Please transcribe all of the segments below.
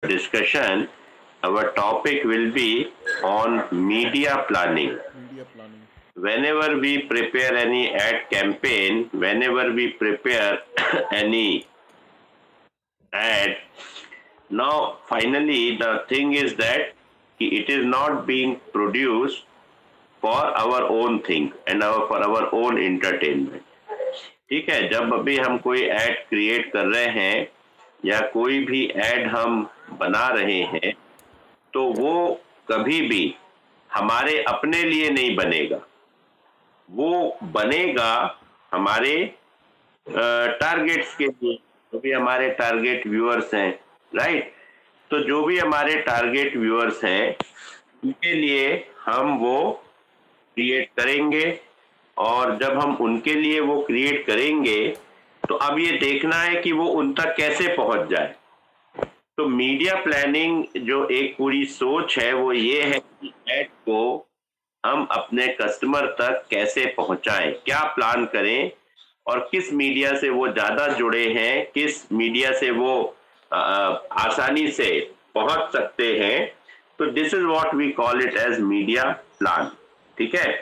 discussion. Our topic will be on media planning. Media planning. Whenever we prepare any ad campaign, whenever we prepare any ad, now finally the thing is that it is not being produced for our own thing and for our own entertainment. ठीक है, जब अभी हम कोई add create कर रहे हैं या कोई भी एड हम बना रहे हैं, तो वो कभी भी हमारे अपने लिए नहीं बनेगा, वो बनेगा हमारे टारगेट्स के लिए, जो भी हमारे टारगेट व्यूअर्स हैं, राइट। तो जो भी हमारे टारगेट व्यूअर्स हैं उनके लिए हम वो क्रिएट करेंगे, और जब हम उनके लिए वो क्रिएट करेंगे तो अब ये देखना है कि वो उन तक कैसे पहुंच जाए। तो मीडिया प्लानिंग जो एक पूरी सोच है वो ये है कि एड को हम अपने कस्टमर तक कैसे पहुंचाएं, क्या प्लान करें, और किस मीडिया से वो ज्यादा जुड़े हैं, किस मीडिया से वो आसानी से पहुंच सकते हैं। तो this is what we call it as media plan. ठीक है,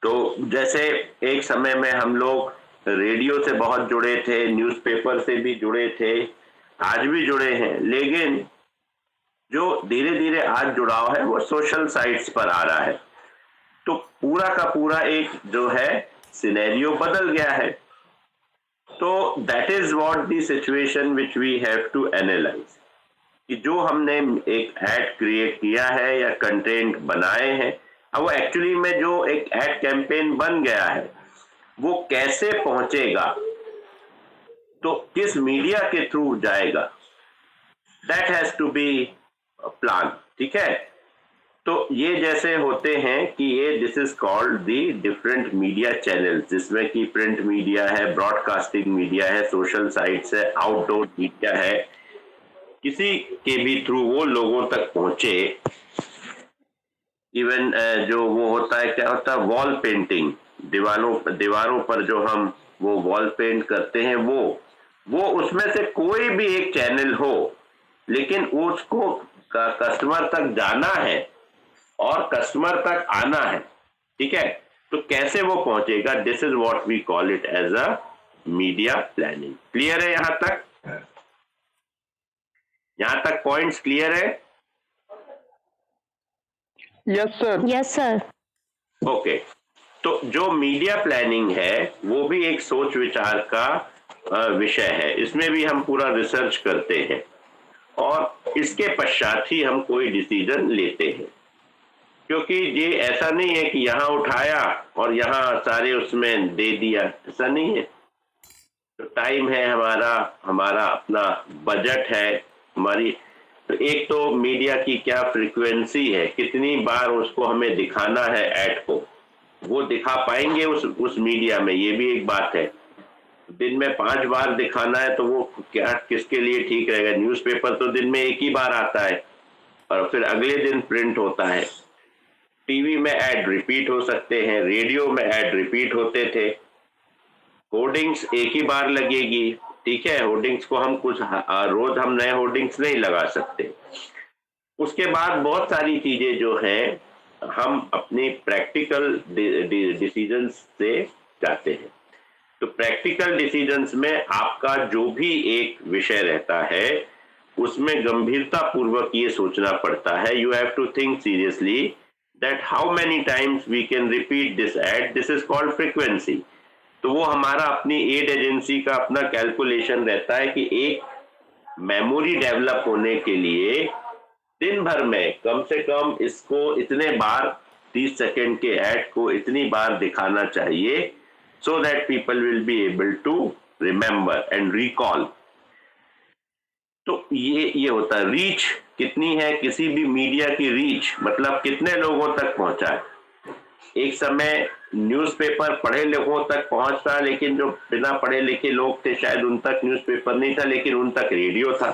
तो जैसे एक समय में हम लोग रेडियो से बहुत जुड़े थे, न्यूज़पेपर से भी जुड़े थे, आज भी जुड़े हैं, लेकिन जो धीरे धीरे आज जुड़ाव है वो सोशल साइट्स पर आ रहा है। तो पूरा का पूरा एक जो है सिनेरियो बदल गया है। तो that is what the situation which we have to analyse, कि जो हमने एक एड क्रिएट किया है या कंटेंट बनाए हैं, अब वो एक्चुअली में जो एक एड कैंपेन बन गया है वो कैसे पहुंचेगा, तो किस मीडिया के थ्रू जाएगा, that has to be plan. ठीक है, तो ये जैसे होते हैं कि ये this is called the different media channels, जिसमें कि प्रिंट मीडिया है, ब्रॉडकास्टिंग मीडिया है, सोशल साइट्स है, आउटडोर मीडिया है, किसी के भी थ्रू वो लोगों तक पहुंचे। इवन जो वो होता है, क्या होता है, वॉल पेंटिंग, दीवारों पर जो हम वो वॉल पेंट करते हैं, वो उसमें से कोई भी एक चैनल हो, लेकिन उसको कस्टमर तक जाना है और कस्टमर तक आना है। ठीक है, तो कैसे वो पहुंचेगा, this is what we call it as a media planning. Clear है यहां तक? यहां तक पॉइंट्स क्लियर है? Yes sir. Yes sir. Okay, तो जो मीडिया प्लानिंग है वो भी एक सोच विचार का विषय है। इसमें भी हम पूरा रिसर्च करते हैं और इसके पश्चात ही हम कोई डिसीजन लेते हैं, क्योंकि ये ऐसा नहीं है कि यहाँ उठाया और यहाँ सारे उसमें दे दिया, ऐसा नहीं है। तो टाइम है हमारा, हमारा अपना बजट है, हमारी, तो एक तो मीडिया की क्या फ्रीक्वेंसी है, कितनी बार उसको हमें दिखाना है ऐड को, वो दिखा पाएंगे उस मीडिया में, ये भी एक बात है। दिन में 5 बार दिखाना है तो वो क्या किसके लिए ठीक रहेगा। न्यूज़पेपर तो दिन में एक ही बार आता है और फिर अगले दिन प्रिंट होता है। टीवी में ऐड रिपीट हो सकते हैं, रेडियो में ऐड रिपीट होते थे, होर्डिंग्स एक ही बार लगेगी। ठीक है, होर्डिंग्स को हम कुछ रोज हम नए होर्डिंग्स नहीं लगा सकते। उसके बाद बहुत सारी चीजें जो हैं हम अपनी प्रैक्टिकल डिसीजंस से जाते हैं। तो प्रैक्टिकल डिसीजंस में आपका जो भी एक विषय रहता है उसमें गंभीरता पूर्वक ये सोचना पड़ता है, you have to think seriously that how many times we can repeat this ad, this is called frequency. तो वो हमारा अपनी एड एजेंसी का अपना कैलकुलेशन रहता है कि एक मेमोरी डेवलप होने के लिए दिन भर में कम से कम इसको इतने बार, 30 सेकेंड के ऐड को इतनी बार दिखाना चाहिए, so that people will be able to remember and recall। तो ये होता है। रीच कितनी है किसी भी मीडिया की, रीच मतलब कितने लोगों तक पहुंचा है। एक समय न्यूज़पेपर पढ़े लिखों तक पहुंचता, लेकिन जो बिना पढ़े लिखे लोग थे शायद उन तक न्यूज़पेपर नहीं था, लेकिन उन तक रेडियो था,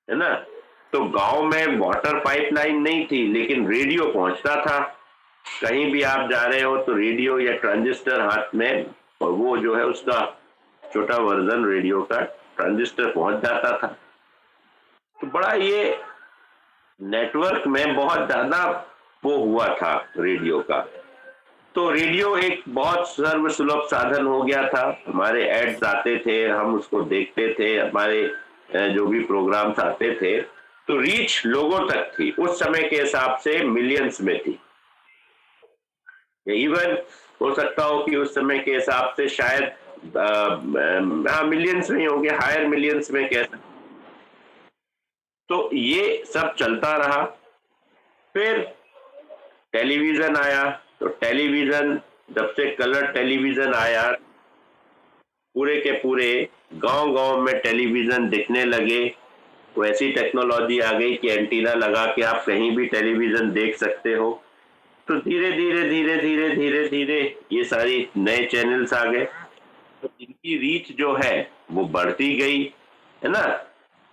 है ना। तो गांव में वाटर पाइपलाइन नहीं थी, लेकिन रेडियो पहुंचता था। कहीं भी आप जा रहे हो तो रेडियो या ट्रांजिस्टर हाथ में, और वो जो है उसका छोटा वर्जन रेडियो का ट्रांजिस्टर पहुंच जाता था। तो बड़ा ये नेटवर्क में बहुत ज्यादा वो हुआ था रेडियो का। तो रेडियो एक बहुत सर्वसुलभ साधन हो गया था। हमारे एड्स आते थे, हम उसको देखते थे, हमारे जो भी प्रोग्राम्स आते थे, तो रीच लोगों तक थी उस समय के हिसाब से मिलियंस में थी। इवन हो सकता हो कि उस समय के हिसाब से शायद मिलियंस में होंगे, हायर मिलियंस में कह सकते। तो ये सब चलता रहा। फिर टेलीविजन आया, तो टेलीविजन जब से कलर टेलीविजन आया, पूरे के पूरे गांव-गांव में टेलीविजन दिखने लगे। तो ऐसी टेक्नोलॉजी आ गई कि एंटीना लगा के आप कहीं भी टेलीविजन देख सकते हो। तो धीरे धीरे धीरे धीरे धीरे धीरे ये सारी नए चैनल्स आ गए, तो इनकी रीच जो है वो बढ़ती गई, है ना।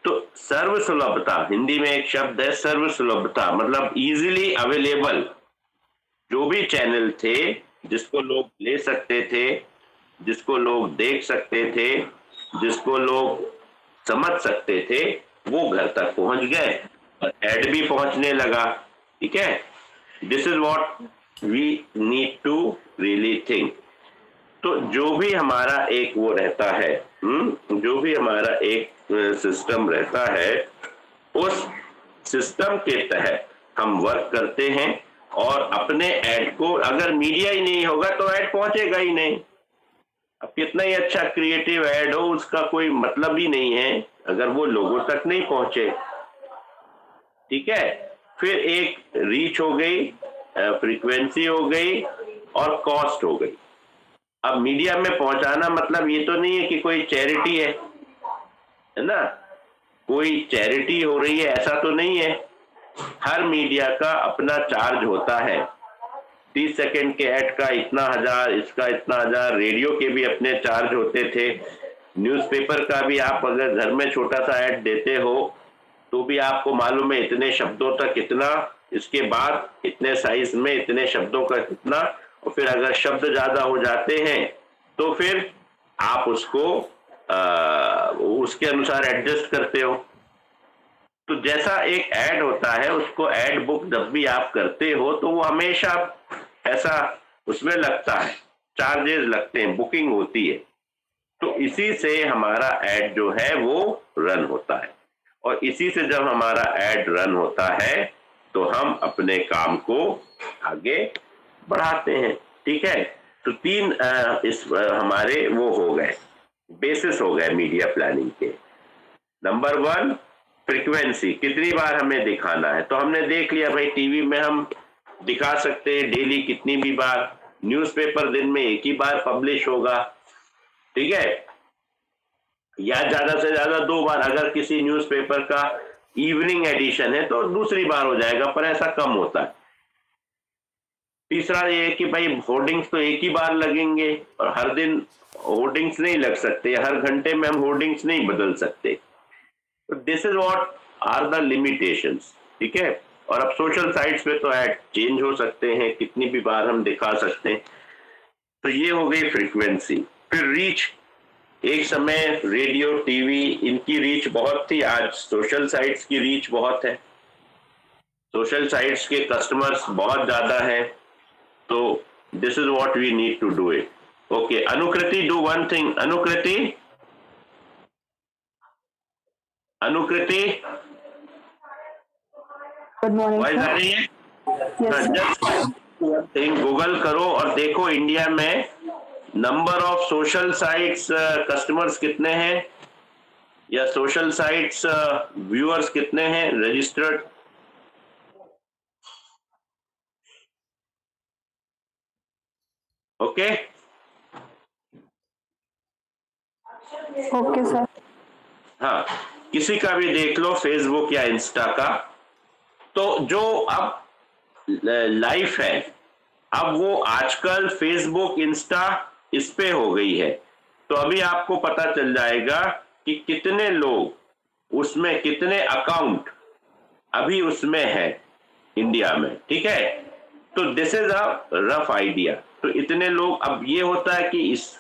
तो सर्वसुलभता, हिंदी में एक शब्द है सर्वसुलभता, मतलब इजीली अवेलेबल। जो भी चैनल थे जिसको लोग ले सकते थे, जिसको लोग देख सकते थे, जिसको लोग समझ सकते थे, वो घर तक पहुंच गए और एड भी पहुंचने लगा। ठीक है, this is what we need to really think. तो जो भी हमारा एक वो रहता है, जो भी हमारा एक सिस्टम रहता है, उस सिस्टम के तहत हम वर्क करते हैं और अपने ऐड को, अगर मीडिया ही नहीं होगा तो ऐड पहुंचेगा ही नहीं। अब कितना ही अच्छा क्रिएटिव ऐड हो, उसका कोई मतलब ही नहीं है अगर वो लोगों तक नहीं पहुंचे। ठीक है, फिर एक रीच हो गई, फ्रीक्वेंसी हो गई और कॉस्ट हो गई। अब मीडिया में पहुंचाना मतलब ये तो नहीं है कि कोई चैरिटी है ना, कोई चैरिटी हो रही है ऐसा तो नहीं है। हर मीडिया का अपना चार्ज होता है। 30 सेकंड के ऐड का इतना हजार, इसका इतना हजार। रेडियो के भी अपने चार्ज होते थे। न्यूज़पेपर का भी आप अगर घर में छोटा सा ऐड देते हो तो भी आपको मालूम है इतने शब्दों तक इतना, इसके बाद इतने साइज में इतने शब्दों का कितना, और फिर अगर शब्द ज्यादा हो जाते हैं तो फिर आप उसको उसके अनुसार एडजस्ट करते हो। तो जैसा एक ऐड होता है, उसको ऐड बुक जब भी आप करते हो तो वो हमेशा ऐसा उसमें लगता है, चार्जेस लगते हैं, बुकिंग होती है। तो इसी से हमारा ऐड जो है वो रन होता है, और इसी से जब हमारा ऐड रन होता है तो हम अपने काम को आगे बढ़ाते हैं। ठीक है, तो तीन इस हमारे वो हो गए, बेसिस हो गए मीडिया प्लानिंग के। नंबर 1 फ्रीक्वेंसी, कितनी बार हमें दिखाना है। तो हमने देख लिया भाई, टीवी में हम दिखा सकते हैं डेली कितनी भी बार। न्यूज़पेपर दिन में एक ही बार पब्लिश होगा, ठीक है, या ज्यादा से ज्यादा 2 बार। अगर किसी न्यूज़पेपर का इवनिंग एडिशन है तो दूसरी बार हो जाएगा, पर ऐसा कम होता है। तीसरा ये है कि भाई होर्डिंग्स तो एक ही बार लगेंगे, और हर दिन होर्डिंग्स नहीं लग सकते, हर घंटे में हम होर्डिंग्स नहीं बदल सकते। तो this is what are the limitations. ठीक है, और अब सोशल साइट्स पे तो ऐड चेंज हो सकते हैं, कितनी भी बार हम दिखा सकते हैं। तो ये हो गई फ्रीक्वेंसी। फिर रीच, एक समय रेडियो टीवी इनकी रीच बहुत थी, आज सोशल साइट्स की रीच बहुत है, सोशल साइट्स के कस्टमर्स बहुत ज्यादा है। तो this is what we need to do it. Okay, Anukriti, do one thing. Anukriti, Anukriti voice आ रही है? जस्ट गूगल करो और देखो इंडिया में number of social sites customers कितने हैं, या सोशल साइट्स व्यूअर्स कितने हैं रजिस्टर्ड। Okay okay sir. हाँ, किसी का भी देख लो, फेसबुक या इंस्टा का। तो जो अब लाइफ है, अब वो आजकल फेसबुक इंस्टा इस पे हो गई है। तो अभी आपको पता चल जाएगा कि कितने लोग उसमें, कितने अकाउंट अभी उसमें है इंडिया में। ठीक है, तो this is a rough idea. तो इतने लोग, अब ये होता है कि इस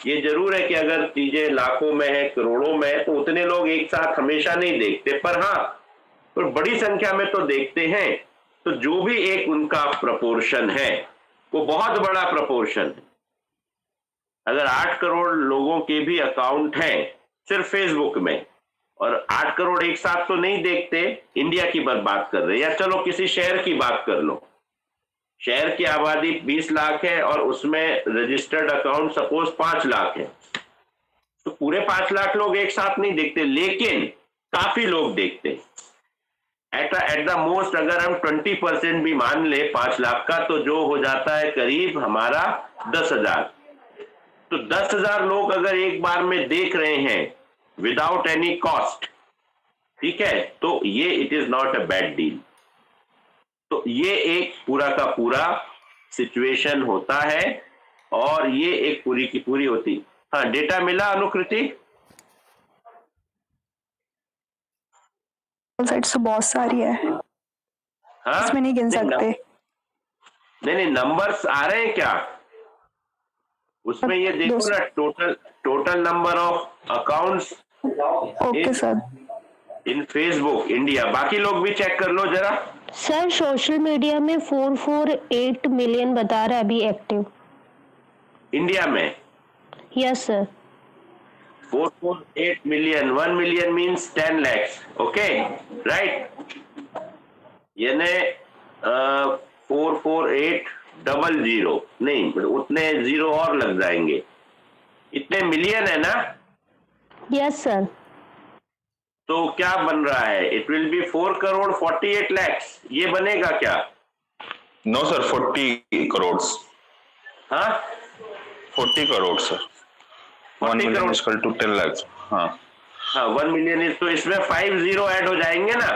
ये जरूर है कि अगर चीजें लाखों में है, करोड़ों में है, तो उतने लोग एक साथ हमेशा नहीं देखते, पर हाँ, पर बड़ी संख्या में तो देखते हैं। तो जो भी एक उनका प्रपोर्शन है वो बहुत बड़ा प्रपोर्शन है। अगर 8 करोड़ लोगों के भी अकाउंट हैं सिर्फ फेसबुक में, और 8 करोड़ एक साथ तो नहीं देखते, इंडिया की बात कर रहे हैं, या चलो किसी शहर की बात कर लो, शहर की आबादी 20 लाख है और उसमें रजिस्टर्ड अकाउंट सपोज 5 लाख है, तो पूरे 5 लाख लोग एक साथ नहीं देखते, लेकिन काफी लोग देखते। एट द मोस्ट अगर हम 20% भी मान ले 5 लाख का, तो जो हो जाता है करीब हमारा 10,000। तो 10,000 लोग अगर एक बार में देख रहे हैं विदाउट एनी कॉस्ट, ठीक है, तो ये it is not a bad deal. तो ये एक पूरा का पूरा सिचुएशन होता है, और ये एक पूरी की पूरी होती। हाँ, डेटा मिला अनुकृति? साइट्स तो बहुत सारी है, हाँ, इसमें नहीं गिन सकते। नहीं, नंबर्स आ रहे हैं क्या उसमें? ये देखो ना, total number of accounts okay sir in Facebook India. बाकी लोग भी चेक कर लो जरा। सर सोशल मीडिया में 448 मिलियन बता रहा है अभी एक्टिव इंडिया में। Yes sir. 448 million, 1 million means 10 lakhs, okay right. यानी 44800 नहीं, उतने जीरो और लग जाएंगे, इतने मिलियन है ना? Yes sir. तो क्या बन रहा है? It will be 4 crore 48 lakhs, ये बनेगा क्या? No sir, 40 crore. हाँ, 40 crore sir. 1 million is equal to 10 lakhs। हाँ हाँ, 1 मिलियन इज, तो इसमें 5 जीरो ऐड हो जाएंगे ना?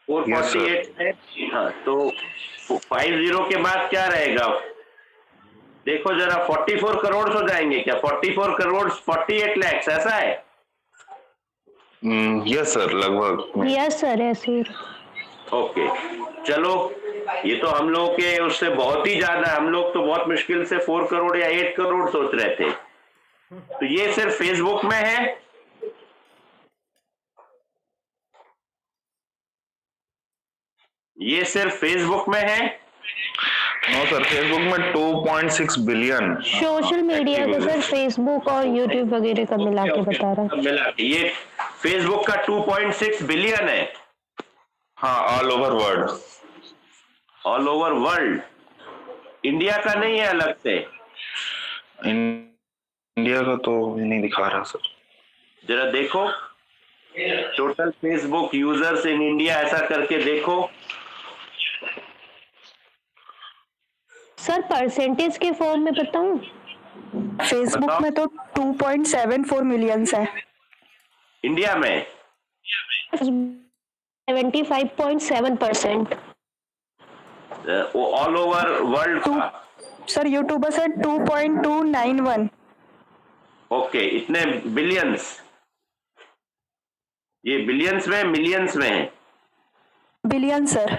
448 है। हाँ, तो 5 जीरो के बाद क्या रहेगा? देखो जरा, 44 करोड़ हो जाएंगे क्या? 44 करोड़ 48 lakhs, ऐसा है? यस सर, लगभग। यस सर, ऐसे। ओके, चलो, ये तो हम लोग के उससे बहुत ही ज्यादा है। हम लोग तो बहुत मुश्किल से 4 करोड़ या 8 करोड़ सोच रहे थे। तो ये सिर्फ फेसबुक में है? ये सिर्फ फेसबुक में है? नो सर, फेसबुक में 2.6 बिलियन सोशल मीडिया को सर फेसबुक और यूट्यूब वगैरह का मिला के बता रहा है। मिला के ये फेसबुक का 2.6 बिलियन है। हाँ, all over world. All over world, India का नहीं है अलग से? इंडिया का तो नहीं दिखा रहा सर। जरा देखो, total Facebook users in India, ऐसा करके देखो। सर परसेंटेज के फॉर्म में बताऊं? फेसबुक में तो 2.74 मिलियंस है। इंडिया में 75.7%। ऑल ओवर वर्ल्ड का? सर यूट्यूबर्स है 2.291। ओके, इतने बिलियंस? ये बिलियंस में मिलियंस में है? Billion sir.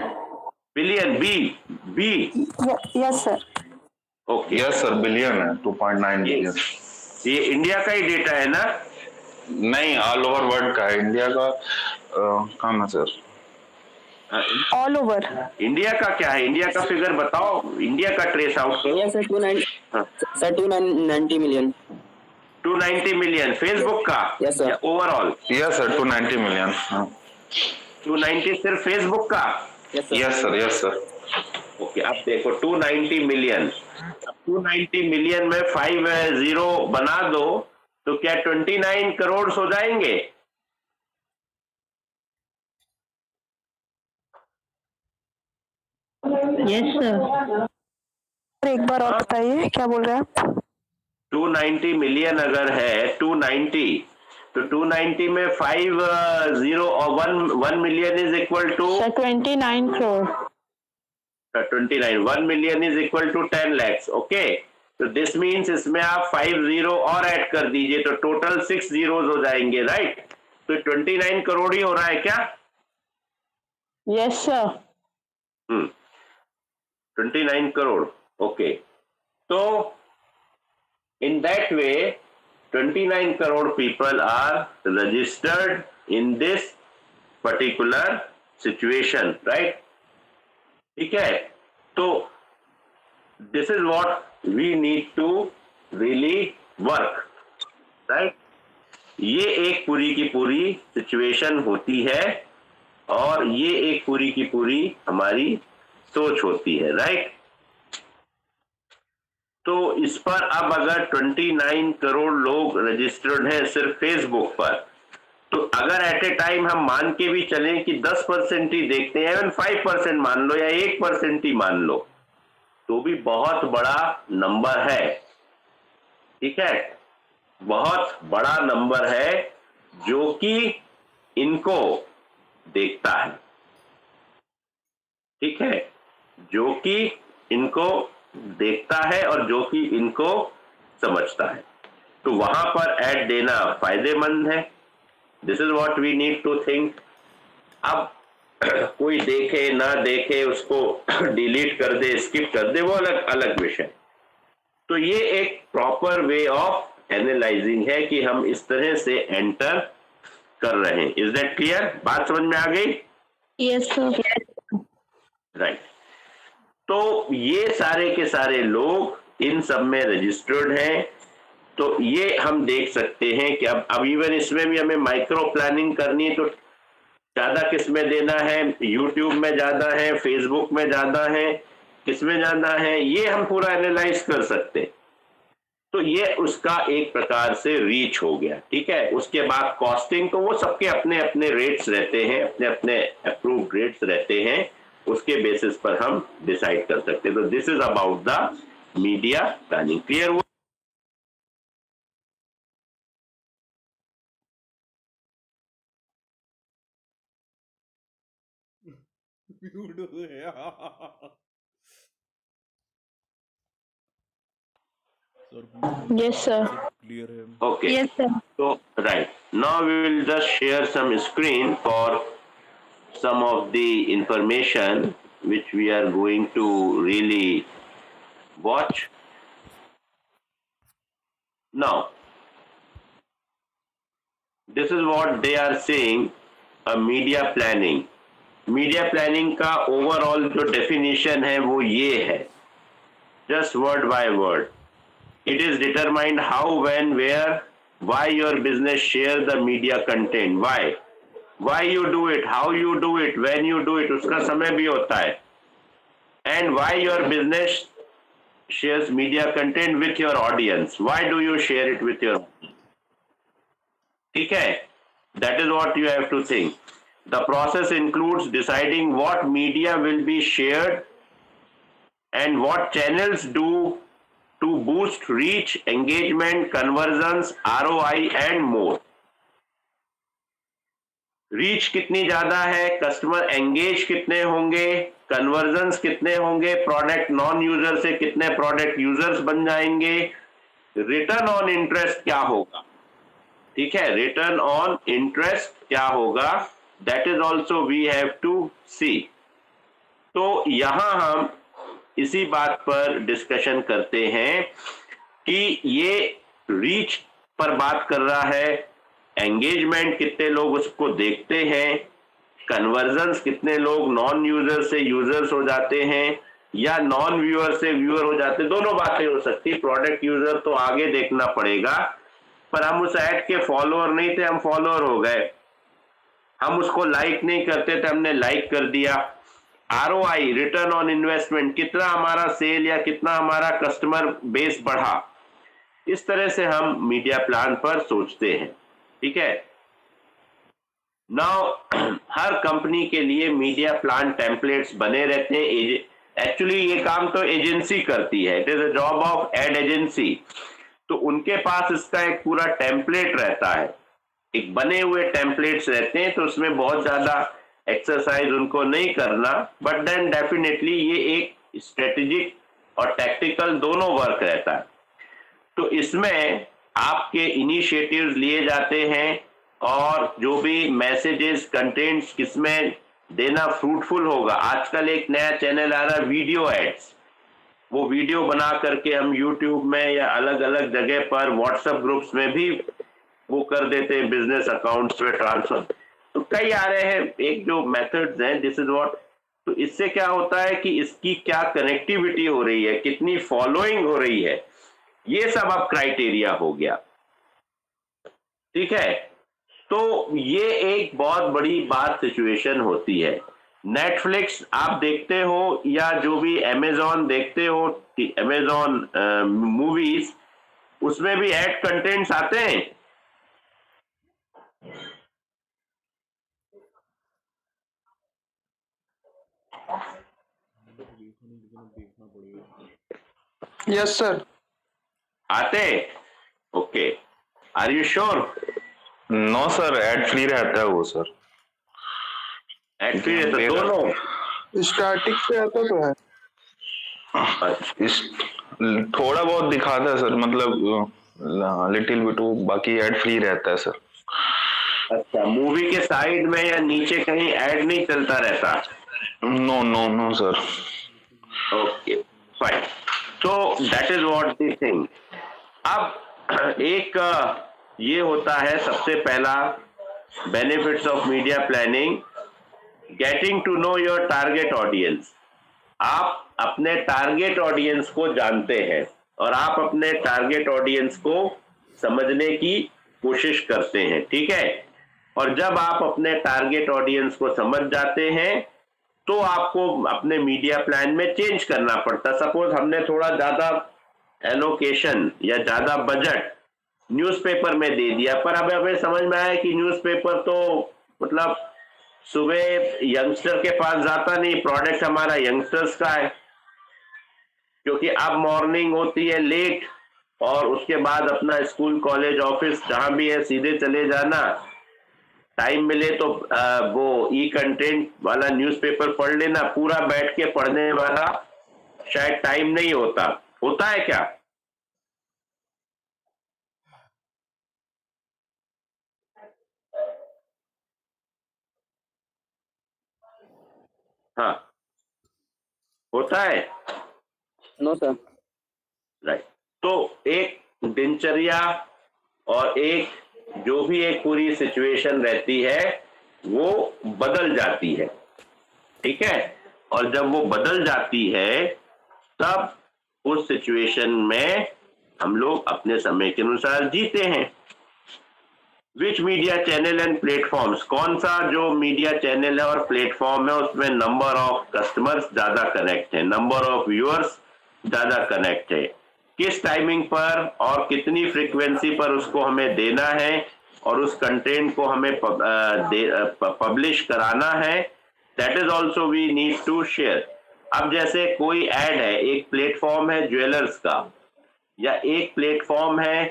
Billion, B yes sir. Okay, yes sir, billion है, 2.9 बिलियन। ये इंडिया का ही डेटा है ना? नहीं, ऑल ओवर वर्ल्ड का है। इंडिया का कहाँ है सर? All over. इंडिया का क्या है? इंडिया का फिगर बताओ, इंडिया का ट्रेस आउट करो। Sir 290 million. 290 मिलियन फेसबुक का? Yes sir. Overall? Yes sir, 290 million. 290 सिर्फ फेसबुक का? Yes sir, yes sir. Okay, अब देखो 290 मिलियन, 290 मिलियन में 5 जीरो बना दो तो क्या 29 करोड़ हो जाएंगे? Yes sir. एक बार और बताइए, क्या बोल रहे हैं आप? 290 मिलियन अगर है, 290, तो 290 में 5 जीरो और 1 million is equal to 29 crore. 29, 1 million is equal to 10 lakhs, okay. तो दिस मीन्स इसमें आप 5 जीरो और ऐड कर दीजिए तो टोटल 6 जीरोज हो जाएंगे, राइट? तो 29 करोड़ ही हो रहा है क्या? Yes sir. 29 करोड़, ओके। तो in that way 29 crore people are registered in this particular situation, right? ठीक है, तो this is what we need to really work, right? ये एक पूरी की पूरी सिचुएशन होती है और ये एक पूरी की पूरी हमारी सोच होती है, राइट? तो इस पर अब अगर 29 करोड़ लोग रजिस्टर्ड हैं सिर्फ फेसबुक पर, तो अगर एट ए टाइम हम मान के भी चलें कि 10% ही देखते हैं, इवन 5% मान लो या 1% ही मान लो, तो भी बहुत बड़ा नंबर है, ठीक है? बहुत बड़ा नंबर है जो कि इनको देखता है, ठीक है? जो कि इनको देखता है और जो कि इनको समझता है, तो वहां पर ऐड देना फायदेमंद है। This is what we need to think. अब कोई देखे ना देखे, उसको डिलीट कर दे, स्किप कर दे, वो अलग अलग विषय। तो ये एक प्रॉपर वे ऑफ एनालाइजिंग है कि हम इस तरह से एंटर कर रहे हैं। Is that clear? बात समझ में आ गई? Yes sir. राइट। तो ये सारे के सारे लोग इन सब में रजिस्टर्ड हैं। तो ये हम देख सकते हैं कि अब इवन इसमें भी हमें माइक्रो प्लानिंग करनी है, तो ज्यादा किस में देना है, यूट्यूब में ज्यादा है, फेसबुक में ज्यादा है, किस में ज्यादा है, ये हम पूरा एनालाइज कर सकते हैं। तो ये उसका एक प्रकार से रीच हो गया, ठीक है? उसके बाद कॉस्टिंग, तो वो सबके अपने अपने रेट्स रहते हैं, अपने अपने अप्रूव्ड रेट्स रहते हैं, उसके बेसिस पर हम डिसाइड कर सकते हैं। तो this is about the media planning. Clear हुआ? Yes sir. क्लियर है? Okay. Yes sir. So, right. Now we will just share some screen for some of the information which we are going to really watch. Now, this is what they are saying, a media planning. Media planning का overall जो definition है वो ये है, just word by word. It is determined how, when, where, why your business share the media content. Why you do it, how you do it, when you do it, उसका समय भी होता है। And why your business shares media content with your audience. Why do you share it with your audience? ठीक है? That is what you have to think. The process includes deciding what media will be shared and what channels do to boost reach, engagement, conversions, ROI and more. Reach कितनी ज्यादा है, customer engage कितने होंगे, convergence कितने होंगे, product non user से कितने product users बन जाएंगे, रिटर्न ऑन इंटरेस्ट क्या होगा, ठीक है? रिटर्न ऑन इंटरेस्ट क्या होगा, that is also we have to see. तो यहां हम इसी बात पर डिस्कशन करते हैं कि ये रीच पर बात कर रहा है, एंगेजमेंट कितने लोग उसको देखते हैं, कन्वर्जन्स कितने लोग नॉन यूजर से यूजर्स हो जाते हैं या नॉन व्यूअर से व्यूअर हो जाते हैं, दोनों बातें हो सकती। प्रोडक्ट यूजर तो आगे देखना पड़ेगा, पर हम उस ऐड के फॉलोअर नहीं थे, हम फॉलोअर हो गए। हम उसको लाइक नहीं करते थे, हमने लाइक कर दिया। ROI, रिटर्न ऑन इन्वेस्टमेंट, कितना हमारा सेल या कितना हमारा कस्टमर बेस बढ़ा, इस तरह से हम मीडिया प्लान पर सोचते हैं, ठीक है? नाउ हर कंपनी के लिए मीडिया प्लान टेम्पलेट्स बने रहते हैं। एक्चुअली ये काम तो एजेंसी करती है, it is a job of ad agency. तो उनके पास इसका एक पूरा टेम्पलेट रहता है, एक बने हुए टेम्पलेट्स रहते हैं, तो उसमें बहुत ज्यादा एक्सरसाइज उनको नहीं करना, बट देन डेफिनेटली ये एक स्ट्रेटेजिक और टैक्टिकल दोनों वर्क रहता है। तो इसमें आपके इनिशिएटिव्स लिए जाते हैं और जो भी मैसेजेस, कंटेंट्स किसमें देना फ्रूटफुल होगा। आजकल एक नया चैनल आ रहा है, वीडियो एड्स। वो वीडियो बना करके हम YouTube में या अलग अलग जगह पर व्हाट्सएप ग्रुप्स में भी वो कर देते हैं, बिजनेस अकाउंट्स में ट्रांसफर। तो कई आ रहे हैं, एक जो मेथड्स हैं, दिस इज व्हाट। तो इससे क्या होता है कि इसकी क्या कनेक्टिविटी हो रही है, कितनी फॉलोइंग हो रही है, ये सब अब क्राइटेरिया हो गया। ठीक है, तो ये एक बहुत बड़ी बात सिचुएशन होती है। नेटफ्लिक्स आप देखते हो या जो भी अमेजॉन देखते हो, अमेजॉन मूवीज, उसमें भी एड कंटेंट्स आते हैं। Yes sir. आते? Okay, are you sure? No sir, ad free रहता है वो सर। एड फ्री रहता है दोनों? स्टार्टिंग से आता तो है। इस थोड़ा बहुत दिखाता है सर, मतलब लिटिल बिट, बाकी एड फ्री रहता है सर। अच्छा, मूवी के साइड में या नीचे कहीं ऐड नहीं चलता रहता? No no no sir. Okay fine, तो that is what the thing. अब एक ये होता है सबसे पहला benefits of media planning, getting to know your target audience. आप अपने टारगेट ऑडियंस को जानते हैं और आप अपने टारगेट ऑडियंस को समझने की कोशिश करते हैं। ठीक है, और जब आप अपने टारगेट ऑडियंस को समझ जाते हैं तो आपको अपने मीडिया प्लान में चेंज करना पड़ता। सपोज हमने थोड़ा ज्यादा एलोकेशन या ज्यादा बजट न्यूज़पेपर में दे दिया, पर अब हमें समझ में आया कि न्यूज़पेपर तो मतलब सुबह यंगस्टर के पास जाता नहीं, प्रोडक्ट हमारा यंगस्टर्स का है, क्योंकि अब मॉर्निंग होती है लेट और उसके बाद अपना स्कूल कॉलेज ऑफिस जहां भी है सीधे चले जाना। टाइम मिले तो वो ई कंटेंट वाला न्यूज़पेपर पढ़ लेना, पूरा बैठ के पढ़ने वाला शायद टाइम नहीं होता। होता है क्या? हाँ, होता है। No sir. राइट, तो एक दिनचर्या और एक जो भी एक पूरी सिचुएशन रहती है वो बदल जाती है। ठीक है, और जब वो बदल जाती है तब उस सिचुएशन में हम लोग अपने समय के अनुसार जीते हैं। विच मीडिया चैनल एंड प्लेटफॉर्म्स, कौन सा जो मीडिया चैनल है और प्लेटफॉर्म है उसमें नंबर ऑफ कस्टमर्स ज्यादा कनेक्ट है, नंबर ऑफ व्यूअर्स ज्यादा कनेक्ट है, किस टाइमिंग पर और कितनी फ्रीक्वेंसी पर उसको हमें देना है और उस कंटेंट को हमें पब्लिश कराना है, that is also we need to share. अब जैसे कोई ऐड है, एक प्लेटफॉर्म है ज्वेलर्स का या एक प्लेटफॉर्म है,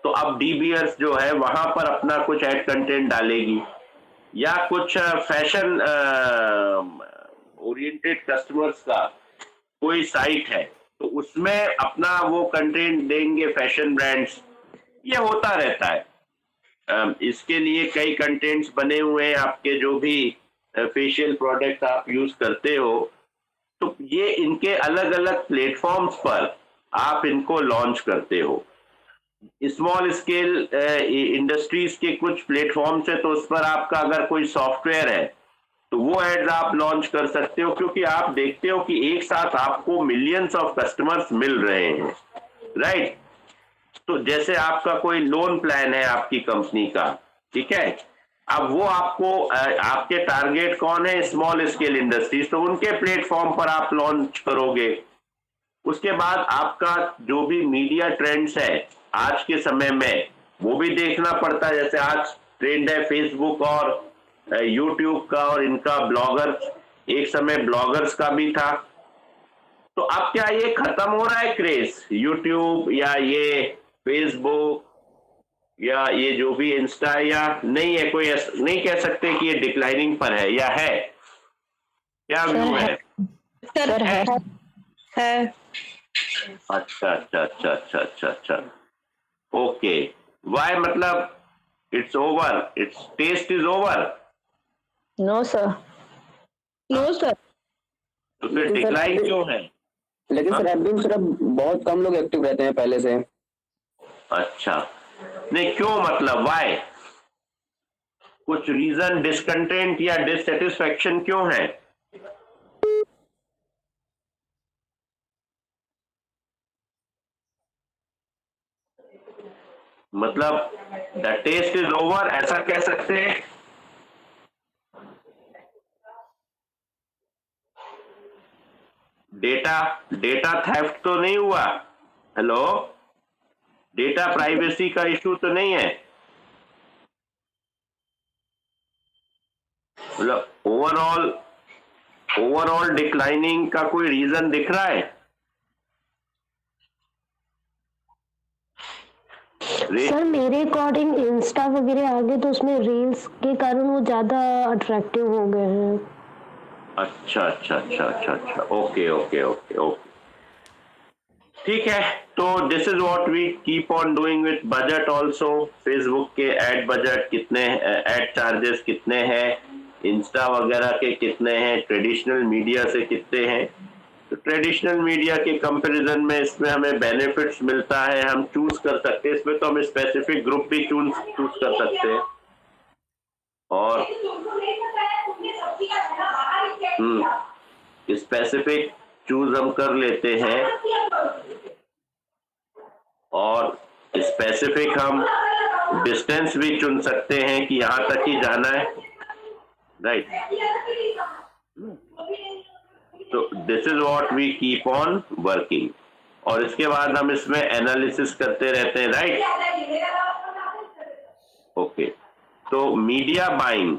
तो अब डीबीएस जो है वहां पर अपना कुछ ऐड कंटेंट डालेगी, या कुछ फैशन ओरिएंटेड कस्टमर्स का कोई साइट है तो उसमें अपना वो कंटेंट देंगे, फैशन ब्रांड्स। ये होता रहता है। इसके लिए कई कंटेंट्स बने हुए हैं, आपके जो भी फेशियल प्रोडक्ट आप यूज करते हो, तो ये इनके अलग अलग प्लेटफॉर्म्स पर आप इनको लॉन्च करते हो। स्मॉल स्केल इंडस्ट्रीज के कुछ प्लेटफॉर्म्स है, तो उस पर आपका अगर कोई सॉफ्टवेयर है तो वो एड्स आप लॉन्च कर सकते हो, क्योंकि आप देखते हो कि एक साथ आपको मिलियंस ऑफ कस्टमर्स मिल रहे हैं। राइट, तो जैसे आपका कोई लोन प्लान है आपकी कंपनी का, ठीक है, अब वो आपको आपके टारगेट कौन है, स्मॉल स्केल इंडस्ट्रीज, तो उनके प्लेटफॉर्म पर आप लॉन्च करोगे। उसके बाद आपका जो भी मीडिया ट्रेंड्स है आज के समय में वो भी देखना पड़ता है। जैसे आज ट्रेंड है फेसबुक और यूट्यूब का और इनका ब्लॉगर्स, एक समय ब्लॉगर्स का भी था। तो अब क्या ये खत्म हो रहा है क्रेज, यूट्यूब या ये फेसबुक या ये जो भी इंस्टा, या नहीं है? कोई नहीं कह सकते कि ये डिक्लाइनिंग पर है, या है? क्या व्यू है? सर है। अच्छा अच्छा अच्छा अच्छा अच्छा अच्छा, ओके। वाई, मतलब it's over, it's test is over? No sir. No sir. तो फिर डिक्लाइन क्यों है? लेकिन सर एफबी में सिर्फ बहुत कम लोग एक्टिव रहते हैं पहले से। अच्छा, नहीं क्यों, मतलब वाई, कुछ रीजन, डिसकंटेंट या डिससेटिस्फैक्शन क्यों है? मतलब द टेस्ट इज ओवर, ऐसा कह सकते हैं? डेटा थेफ्ट तो नहीं हुआ? हेलो, डेटा प्राइवेसी का इशू तो नहीं है? मतलब ओवरऑल डिक्लाइनिंग का कोई रीजन दिख रहा है? सर मेरे अकॉर्डिंग इंस्टा वगैरह आ गए तो उसमें रील्स के कारण वो ज्यादा अट्रैक्टिव हो गए हैं। अच्छा, ओके, ठीक है। तो this is what we keep on doing with budget also. Facebook के एड बजट कितने, एड चार्जेस कितने हैं, इंस्टा वगैरह के कितने हैं, ट्रेडिशनल मीडिया से कितने हैं। तो ट्रेडिशनल मीडिया के कंपैरिजन में इसमें हमें बेनिफिट्स मिलता है, हम चूज कर सकते हैं। इसमें तो हम स्पेसिफिक ग्रुप भी चूज कर सकते हैं और स्पेसिफिक चूज हम कर लेते हैं और स्पेसिफिक हम डिस्टेंस भी चुन सकते हैं कि यहां तक ही जाना है, राइट। तो this is what we keep on working और इसके बाद हम इसमें एनालिसिस करते रहते हैं, राइट। ओके, तो मीडिया बाइंग,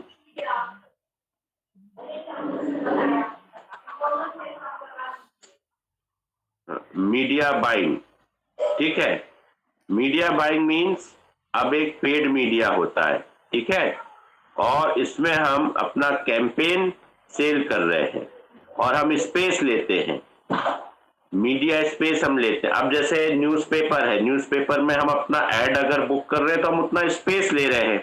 ठीक है। मीडिया बाइंग मींस अब एक पेड मीडिया होता है, ठीक है, और इसमें हम अपना कैंपेन सेल कर रहे हैं और हम स्पेस लेते हैं, मीडिया स्पेस हम लेते हैं। अब जैसे न्यूज़पेपर है, न्यूज़पेपर में हम अपना ऐड अगर बुक कर रहे हैं तो हम उतना स्पेस ले रहे हैं,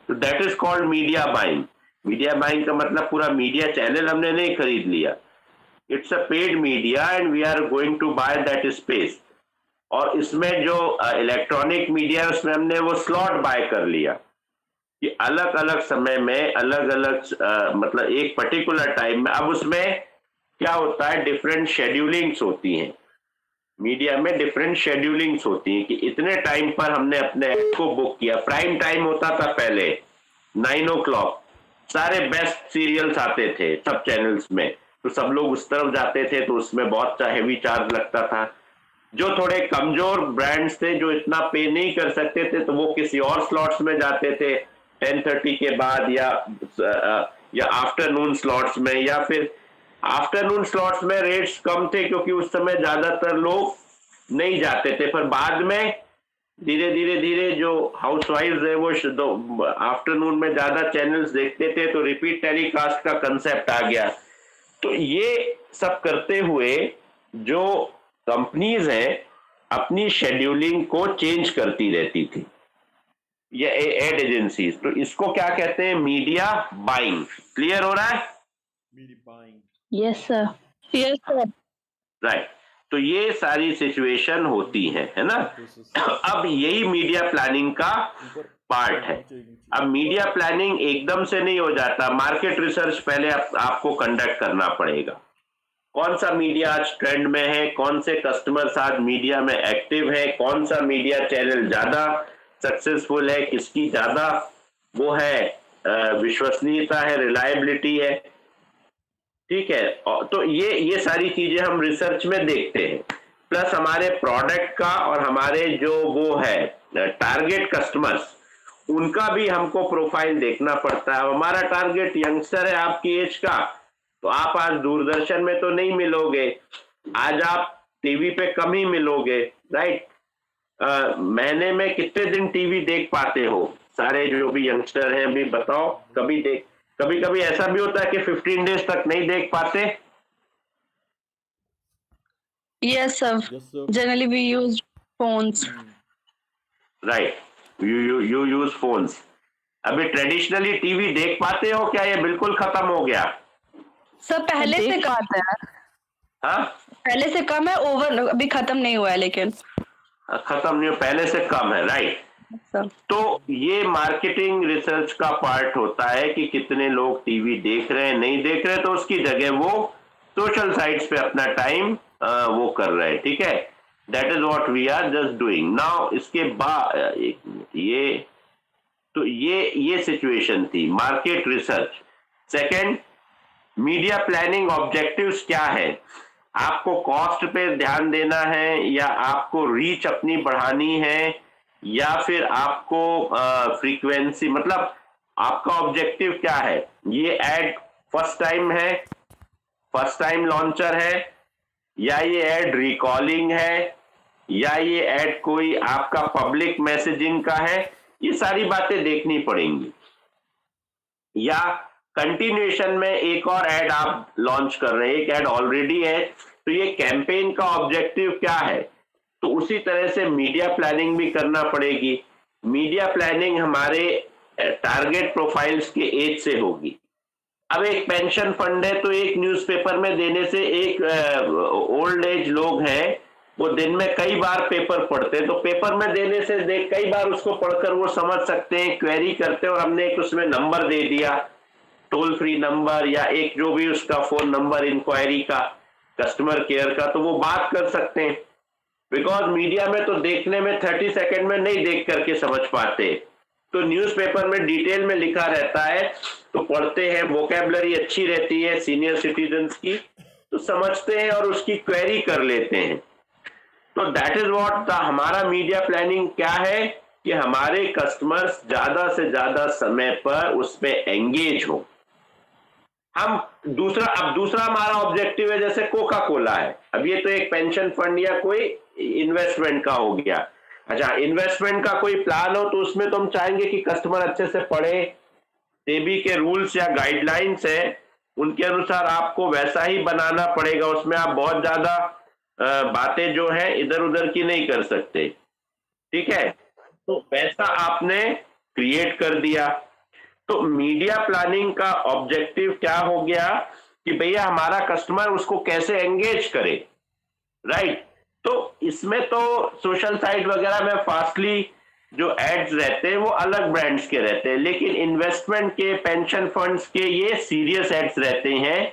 तो that is called media buying. Media buying का मतलब पूरा मीडिया चैनल हमने नहीं खरीद लिया, it's a paid media and we are going to buy that space. और इसमें जो इलेक्ट्रॉनिक मीडिया है उसमें हमने वो स्लॉट बाय कर लिया कि अलग अलग समय में अलग अलग मतलब एक पर्टिकुलर टाइम में। अब उसमें क्या होता है, डिफरेंट शेड्यूलिंग्स होती हैं मीडिया में, डिफरेंट शेड्यूलिंग्स होती हैं कि इतने टाइम पर हमने अपने ऐड को बुक किया। प्राइम टाइम होता था पहले 9 o'clock, सारे बेस्ट सीरियल्स आते थे सब चैनल्स में, तो सब लोग उस तरफ जाते थे, तो उसमें बहुत हेवी चार्ज लगता था। जो थोड़े कमजोर ब्रांड्स थे जो इतना पे नहीं कर सकते थे तो वो किसी और स्लॉट्स में जाते थे 10:30 के बाद या आफ्टरनून स्लॉट्स में, या फिर आफ्टरनून स्लॉट्स में रेट्स कम थे क्योंकि उस समय ज्यादातर लोग नहीं जाते थे। पर बाद में धीरे धीरे जो हाउसवाइव्स है वो आफ्टरनून में ज्यादा चैनल्स देखते थे, तो रिपीट टेलीकास्ट का कंसेप्ट आ गया। तो ये सब करते हुए जो कंपनीज हैं अपनी शेड्यूलिंग को चेंज करती रहती थी, ये एड एजेंसीज। तो इसको क्या कहते हैं, मीडिया बाइंग। क्लियर हो रहा है? Yes sir, right. तो ये सारी सिचुएशन होती है ना। अब यही मीडिया प्लानिंग का पार्ट है। अब मीडिया प्लानिंग एकदम से नहीं हो जाता, मार्केट रिसर्च पहले आपको कंडक्ट करना पड़ेगा। कौन सा मीडिया आज ट्रेंड में है, कौन से कस्टमर्स आज मीडिया में एक्टिव है, कौन सा मीडिया चैनल ज्यादा सक्सेसफुल है, किसकी ज्यादा वो है विश्वसनीयता है, रिलायबिलिटी है, ठीक है। तो ये सारी चीजें हम रिसर्च में देखते हैं। प्लस हमारे प्रोडक्ट का और हमारे जो वो है टारगेट कस्टमर्स, उनका भी हमको प्रोफाइल देखना पड़ता है। हमारा टारगेट यंगस्टर है आपकी एज का, तो आप आज दूरदर्शन में तो नहीं मिलोगे, आज आप टीवी पे कम ही मिलोगे, राइट। महीने में कितने दिन टीवी देख पाते हो? सारे जो भी यंगस्टर हैं अभी बताओ, कभी कभी ऐसा भी होता है कि 15 डेज तक नहीं देख पाते। Yes, sir. Generally, we use phones. Right, you use phones. अभी ट्रेडिशनली टीवी देख पाते हो क्या? ये बिल्कुल खत्म हो गया? सर पहले से कहा था, हाँ, पहले से कम है, ओवर अभी खत्म नहीं हुआ है लेकिन खत्म नहीं, पहले से कम है, राइट। तो ये मार्केटिंग रिसर्च का पार्ट होता है कि कितने लोग टीवी देख रहे हैं, नहीं देख रहे, तो उसकी जगह वो सोशल साइट्स पे अपना टाइम वो कर रहे हैं, ठीक है। That is what we are just doing now. इसके बाद ये सिचुएशन थी market research. Second, media planning objectives क्या है? आपको कॉस्ट पे ध्यान देना है, या आपको रीच अपनी बढ़ानी है, या फिर आपको फ्रीक्वेंसी, मतलब आपका ऑब्जेक्टिव क्या है? ये एड फर्स्ट टाइम है, फर्स्ट टाइम लॉन्चर है, या ये एड रिकॉलिंग है, या ये एड कोई आपका पब्लिक मैसेजिंग का है? ये सारी बातें देखनी पड़ेंगी। या कंटिन्यूएशन में एक और एड आप लॉन्च कर रहे हैं, एक एड ऑलरेडी है, तो ये कैंपेन का ऑब्जेक्टिव क्या है? तो उसी तरह से मीडिया प्लानिंग भी करना पड़ेगी। मीडिया प्लानिंग हमारे टारगेट प्रोफाइल्स के एज से होगी। अब एक पेंशन फंड है, तो एक न्यूज़पेपर में देने से, एक ओल्ड एज लोग हैं वो दिन में कई बार पेपर पढ़ते हैं, तो पेपर में देने से कई बार उसको पढ़कर वो समझ सकते हैं, क्वेरी करते हैं, और हमने एक उसमें नंबर दे दिया, टोल फ्री नंबर या एक जो भी उसका फोन नंबर इंक्वायरी का, कस्टमर केयर का, तो वो बात कर सकते हैं। बिकॉज मीडिया में तो देखने में 30 सेकंड में नहीं देख करके समझ पाते, तो न्यूज़पेपर में डिटेल में लिखा रहता है, तो पढ़ते हैं, वोकैबुलरी अच्छी रहती है सीनियर सिटीजन्स की, तो समझते हैं और उसकी क्वेरी कर लेते हैं। तो दैट इज व्हाट हमारा मीडिया प्लानिंग क्या है कि हमारे कस्टमर्स ज्यादा से ज्यादा समय पर उस पर एंगेज हो। हम दूसरा हमारा ऑब्जेक्टिव है, जैसे कोका कोला है, अब ये तो एक पेंशन फंड या कोई इन्वेस्टमेंट का हो गया। अच्छा, इन्वेस्टमेंट का कोई प्लान हो तो उसमें तो हम चाहेंगे कि कस्टमर अच्छे से पढ़े, सेबी के रूल्स या गाइडलाइंस है उनके अनुसार आपको वैसा ही बनाना पड़ेगा। उसमें आप बहुत ज्यादा बातें जो है इधर उधर की नहीं कर सकते, ठीक है। तो वैसा आपने क्रिएट कर दिया। तो मीडिया प्लानिंग का ऑब्जेक्टिव क्या हो गया कि भैया हमारा कस्टमर उसको कैसे एंगेज करे, राइट। तो इसमें तो सोशल साइट वगैरह में फास्टली जो एड्स रहते हैं वो अलग ब्रांड्स के रहते हैं, लेकिन इन्वेस्टमेंट के, पेंशन फंड्स के ये सीरियस एड्स रहते हैं,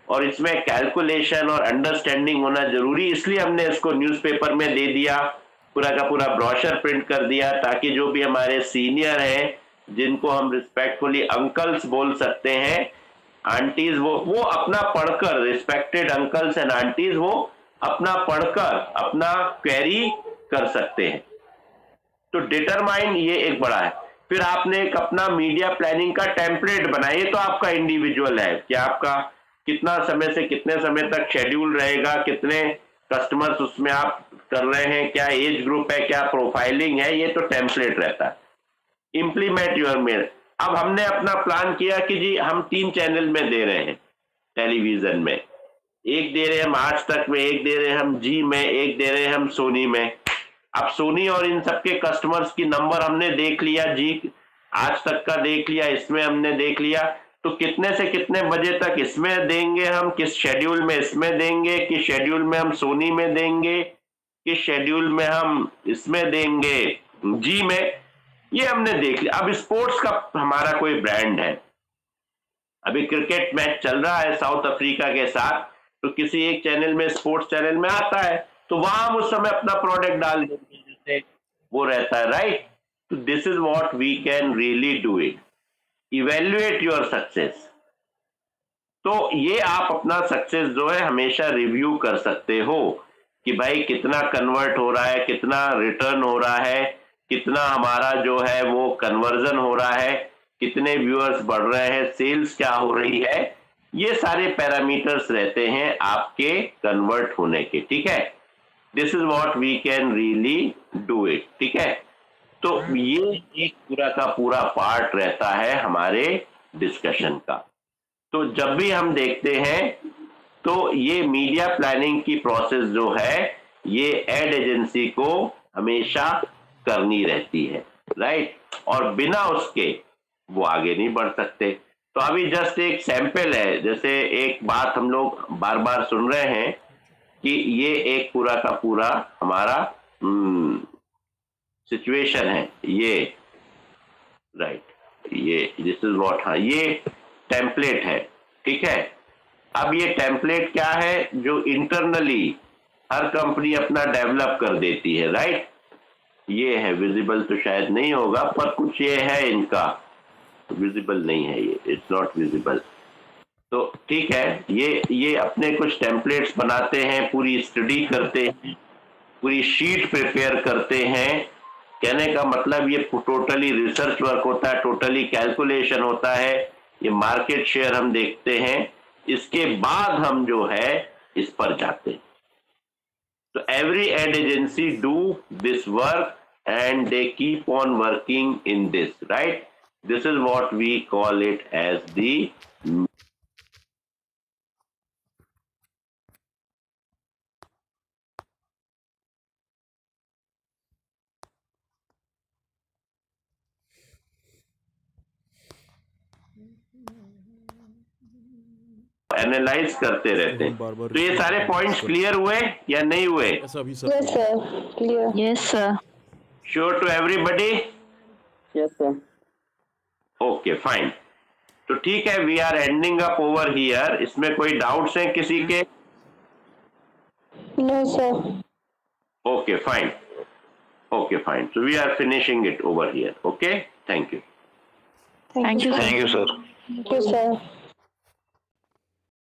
और इसमें कैलकुलेशन और अंडरस्टैंडिंग होना जरूरी, इसलिए हमने इसको न्यूज़पेपर में दे दिया, पूरा का पूरा ब्रोशर प्रिंट कर दिया, ताकि जो भी हमारे सीनियर हैं, जिनको हम रिस्पेक्टफुली अंकल्स बोल सकते हैं, आंटीज, वो अपना पढ़कर, रिस्पेक्टेड अंकल्स एंड आंटीज, वो अपना पढ़कर अपना क्वेरी कर सकते हैं। तो डिटरमाइन ये एक बड़ा है। फिर आपने एक अपना मीडिया प्लानिंग का टेम्पलेट बनाया, ये तो आपका इंडिविजुअल है कि आपका कितना समय से कितने समय तक शेड्यूल रहेगा, कितने कस्टमर्स उसमें आप कर रहे हैं, क्या एज ग्रुप है, क्या प्रोफाइलिंग है, ये तो टेम्पलेट रहता है। Implement your mail. अब हमने अपना प्लान किया कि जी हम 3 चैनल में दे रहे हैं टेलीविजन में, एक दे रहे हैं हम आज तक में, एक दे रहे हैं हम जी में, एक दे रहे हैं हम सोनी में। अब सोनी और इन सबके कस्टमर्स की नंबर हमने देख लिया, जी आज तक का देख लिया, इसमें हमने देख लिया, तो कितने से कितने बजे तक इसमें देंगे हम, किस शेड्यूल में इसमें देंगे, किस शेड्यूल में हम सोनी में देंगे, किस शेड्यूल में हम इसमें देंगे जी में, ये हमने देख लिया। अब स्पोर्ट्स का हमारा कोई ब्रांड है, अभी क्रिकेट मैच चल रहा है साउथ अफ्रीका के साथ, तो किसी एक चैनल में, स्पोर्ट्स चैनल में आता है, तो वहां हम उस समय अपना प्रोडक्ट डाल देंगे, जैसे वो रहता है, राइट। तो this is what we can really do it. Evaluate your success. तो ये आप अपना सक्सेस जो है हमेशा रिव्यू कर सकते हो कि भाई कितना कन्वर्ट हो रहा है, कितना रिटर्न हो रहा है, कितना हमारा जो है वो कन्वर्जन हो रहा है, कितने व्यूअर्स बढ़ रहे हैं, सेल्स क्या हो रही है, ये सारे पैरामीटर्स रहते हैं आपके कन्वर्ट होने के, ठीक है। This is what we can really do it, ठीक है। तो ये एक पूरा का पूरा पार्ट रहता है हमारे डिस्कशन का। तो जब भी हम देखते हैं तो ये मीडिया प्लानिंग की प्रोसेस जो है ये एड एजेंसी को हमेशा करनी रहती है, राइट। और बिना उसके वो आगे नहीं बढ़ सकते। तो अभी जस्ट एक सैंपल है, जैसे एक बात हम लोग बार बार सुन रहे हैं कि ये एक पूरा का पूरा हमारा सिचुएशन है, ये राइट, ये दिस इज व्हाट, हाँ ये टेम्पलेट है, ठीक है। अब ये टेम्पलेट क्या है, जो इंटरनली हर कंपनी अपना डेवलप कर देती है, राइट। ये है विजिबल, तो शायद नहीं होगा, पर कुछ ये है इनका, विजिबल नहीं है ये, इट्स नॉट विजिबल। तो ठीक है, ये अपने कुछ टेम्पलेट्स बनाते हैं, पूरी स्टडी करते हैं, पूरी शीट प्रिपेयर करते हैं। कहने का मतलब ये टोटली रिसर्च वर्क होता है, टोटली कैलकुलेशन होता है, ये मार्केट शेयर हम देखते हैं, इसके बाद हम जो है इस पर जाते हैं। तो every ad agency do this work and they keep on working in this, right? This is what we call it as the analyse करते रहते हैं। तो ये सारे पॉइंट्स क्लियर हुए या नहीं हुए? Yes sir, clear. Yes sir. Sure to everybody? Yes sir. Okay fine, तो ठीक है, we are ending up over here. इसमें कोई डाउट्स हैं किसी के? No sir. Okay fine, okay fine, so we are finishing it over here. Okay, thank you. Thank you thank you sir. Thank you sir.